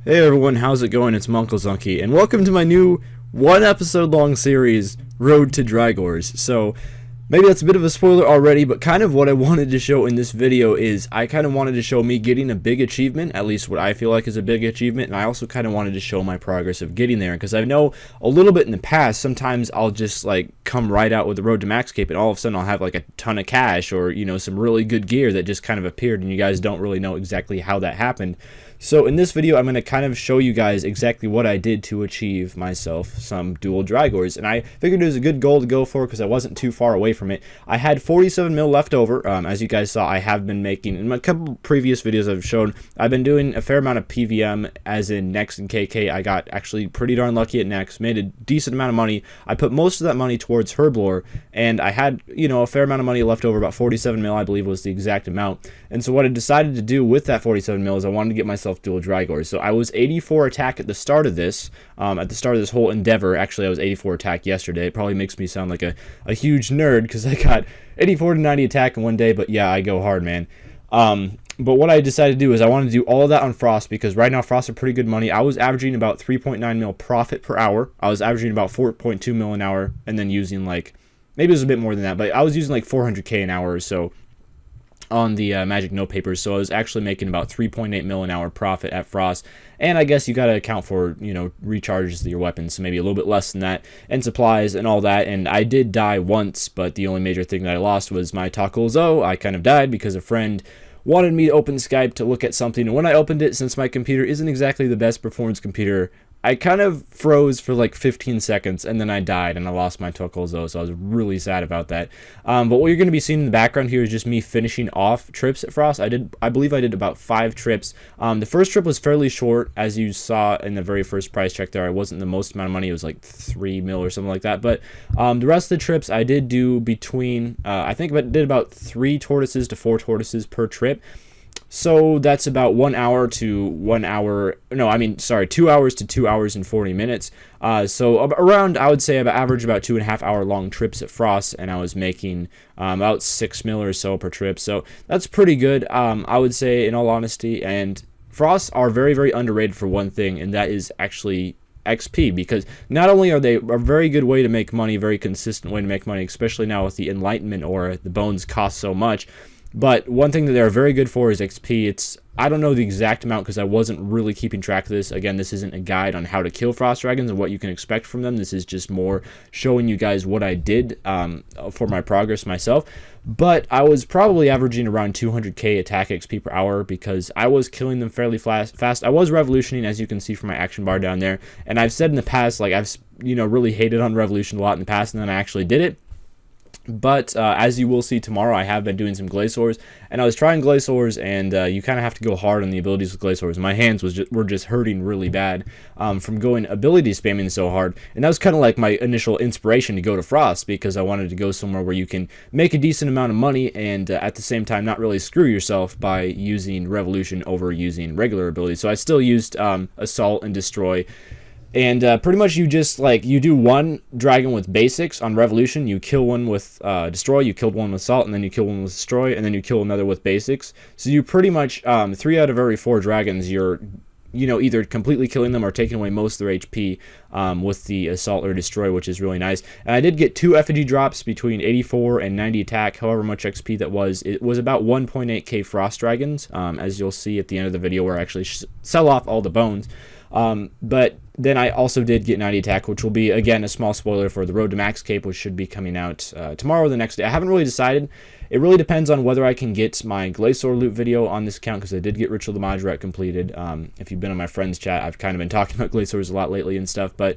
Hey everyone, how's it going? It's munclesonkey, and welcome to my new one-episode long series, Road to Drygores. So, maybe that's a bit of a spoiler already, but kind of what I wanted to show in this video is I kind of wanted to show me getting a big achievement, at least what I feel like is a big achievement, and I also kind of wanted to show my progress of getting there, because I know a little bit in the past, sometimes I'll just like come right out with the Road to Maxcape, and all of a sudden I'll have like a ton of cash, or some really good gear that just kind of appeared, and you guys don't really know exactly how that happened. So in this video, I'm going to kind of show you guys exactly what I did to achieve myself some dual Drygores, and I figured it was a good goal to go for because I wasn't too far away from it. I had 47 mil left over. As you guys saw, I have been making, in a couple previous videos I've shown, I've been doing a fair amount of PVM, as in Next and KK. I got actually pretty darn lucky at Next, made a decent amount of money. I put most of that money towards Herblore, and I had, a fair amount of money left over, about 47 mil, I believe was the exact amount. And so what I decided to do with that 47 mil is I wanted to get myself dual Drygores. So I was 84 attack at the start of this, whole endeavor. Actually, I was 84 attack yesterday. It probably makes me sound like a huge nerd because I got 84 to 90 attack in one day, but yeah, I go hard, man. But what I decided to do is I wanted to do all of that on Frost, because right now Frost are pretty good money. I was averaging about 3.9 mil profit per hour. I was averaging about 4.2 mil an hour, and then using like, maybe it was a bit more than that, but I was using like 400k an hour or so on the magic note papers, so I was actually making about 3.8 mil an hour profit at Frost. And I guess you got to account for recharges of your weapons, so maybe a little bit less than that, and supplies and all that. And I did die once, but the only major thing that I lost was my Tacklezo. I kind of died because a friend wanted me to open Skype to look at something, and when I opened it, since my computer isn't exactly the best performance computer, I kind of froze for like 15 seconds, and then I died, and I lost my Tacklezo, so I was really sad about that. But what you're going to be seeing in the background here is just me finishing off trips at Frost. I believe I did about 5 trips. The first trip was fairly short, as you saw in the very first price check there. I wasn't the most amount of money, it was like 3 mil or something like that. But the rest of the trips I did do between, I think I did about 3 tortoises to 4 tortoises per trip. So that's about 1 hour to 1 hour, no, I mean, sorry, 2 hours to 2 hours and 40 minutes. So around, I would say, about average about 2.5 hour long trips at Frost, and I was making about 6 mil or so per trip. So that's pretty good, I would say, in all honesty. And Frosts are very, very underrated for one thing, and that is actually XP, because not only are they a very good way to make money, very consistent way to make money, especially now with the Enlightenment Aura, the bones cost so much. But one thing that they're very good for is XP. I don't know the exact amount because I wasn't really keeping track of this. Again, this isn't a guide on how to kill frost dragons and what you can expect from them. This is just more showing you guys what I did for my progress myself. But I was probably averaging around 200k attack XP per hour because I was killing them fairly fast. I was revolutioning, as you can see from my action bar down there. And I've said in the past, like, I've really hated on revolution a lot in the past, and then I actually did it. But as you will see tomorrow, I have been doing some Glaciers, and I was trying Glaciers, and you kind of have to go hard on the abilities with Glaciers. My hands were just hurting really bad from going ability spamming so hard, and that was kind of like my initial inspiration to go to Frost, because I wanted to go somewhere where you can make a decent amount of money and at the same time not really screw yourself by using Revolution over using regular abilities. So I still used Assault and Destroy. And pretty much you just, you do one dragon with basics on Revolution, you kill one with Destroy, you killed one with Assault, and then you kill one with Destroy, and then you kill another with basics. So you pretty much, 3 out of every 4 dragons, you're, either completely killing them or taking away most of their HP with the Assault or Destroy, which is really nice. And I did get 2 effigy drops between 84 and 90 attack, however much XP that was. It was about 1.8k Frost Dragons, as you'll see at the end of the video where I actually sell off all the bones. But then I also did get 90 attack, which will be, again, a small spoiler for the Road to Maxcape, which should be coming out tomorrow or the next day. I haven't really decided. It really depends on whether I can get my Glacier loot video on this account, because I did get Ritual the Modrat completed. If you've been on my friend's chat, I've kind of been talking about Glaciers a lot lately and stuff, but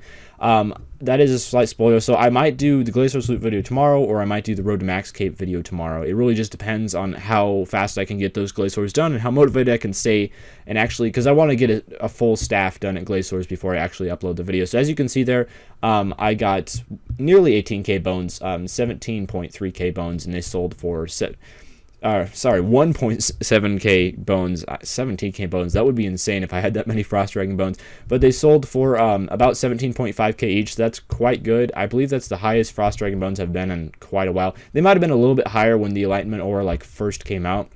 that is a slight spoiler. So I might do the Glacier's loot video tomorrow, or I might do the Road to Maxcape video tomorrow. It really just depends on how fast I can get those Glaciers done and how motivated I can stay, and actually, because I want to get a full staff done at Glaciers before I actually upload the video. So as you can see there, I got nearly 18k bones, 17.3k bones, and they sold for 1.7k bones, 17k bones. That would be insane if I had that many Frost Dragon bones. But they sold for about 17.5k each. So that's quite good. I believe that's the highest Frost Dragon bones have been in quite a while. They might have been a little bit higher when the Enlightenment Aura first came out,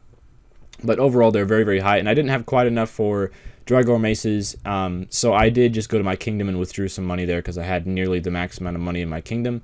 but overall they're very, very high. And I didn't have quite enough for Drygore maces. So I did just go to my kingdom and withdrew some money there because I had nearly the max amount of money in my kingdom.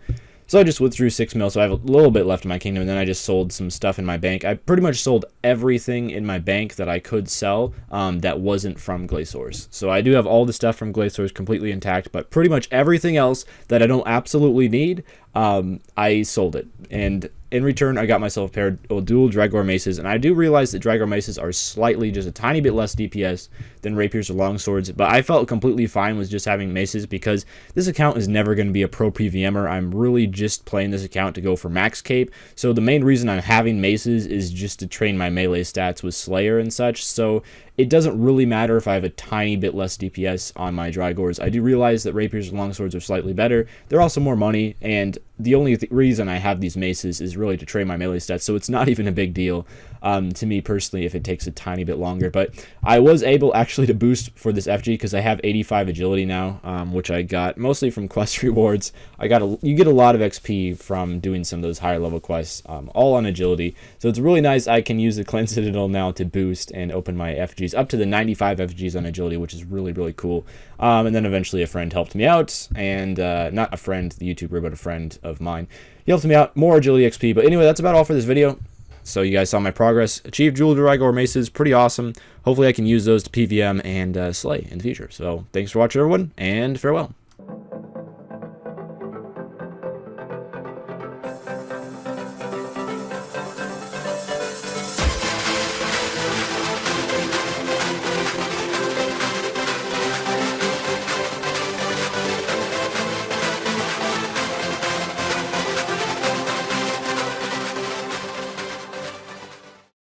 So I just withdrew 6 mil, so I have a little bit left in my kingdom, and then I just sold some stuff in my bank. I pretty much sold everything in my bank that I could sell that wasn't from Glazors. So I do have all the stuff from Glazors completely intact, but pretty much everything else that I don't absolutely need, I sold it. And in return, I got myself a pair of dual Drygore maces, and I do realize that Drygore maces are slightly, just a tiny bit less DPS than rapiers or longswords, but I felt completely fine with just having maces because this account is never going to be a pro PVMer. I'm really just playing this account to go for max cape, so the main reason I'm having maces is just to train my melee stats with Slayer and such, so it doesn't really matter if I have a tiny bit less DPS on my Drygores. I do realize that rapiers and longswords are slightly better. They're also more money, and the only reason I have these maces is really to train my melee stats, so it's not even a big deal to me personally if it takes a tiny bit longer. But I was able actually to boost for this FG because I have 85 agility now, which I got mostly from quest rewards. You get a lot of XP from doing some of those higher level quests, all on agility. So it's really nice. I can use the Clan Citadel now to boost and open my FGs up to the 95 FGs on agility, which is really, really cool. And then eventually a friend helped me out, and not a friend, the YouTuber, but a friend of mine. He helped me out, more agility XP. But anyway, that's about all for this video. So you guys saw my progress. Achieved dual Drygore maces, pretty awesome. Hopefully I can use those to PVM and slay in the future. So thanks for watching, everyone, and farewell.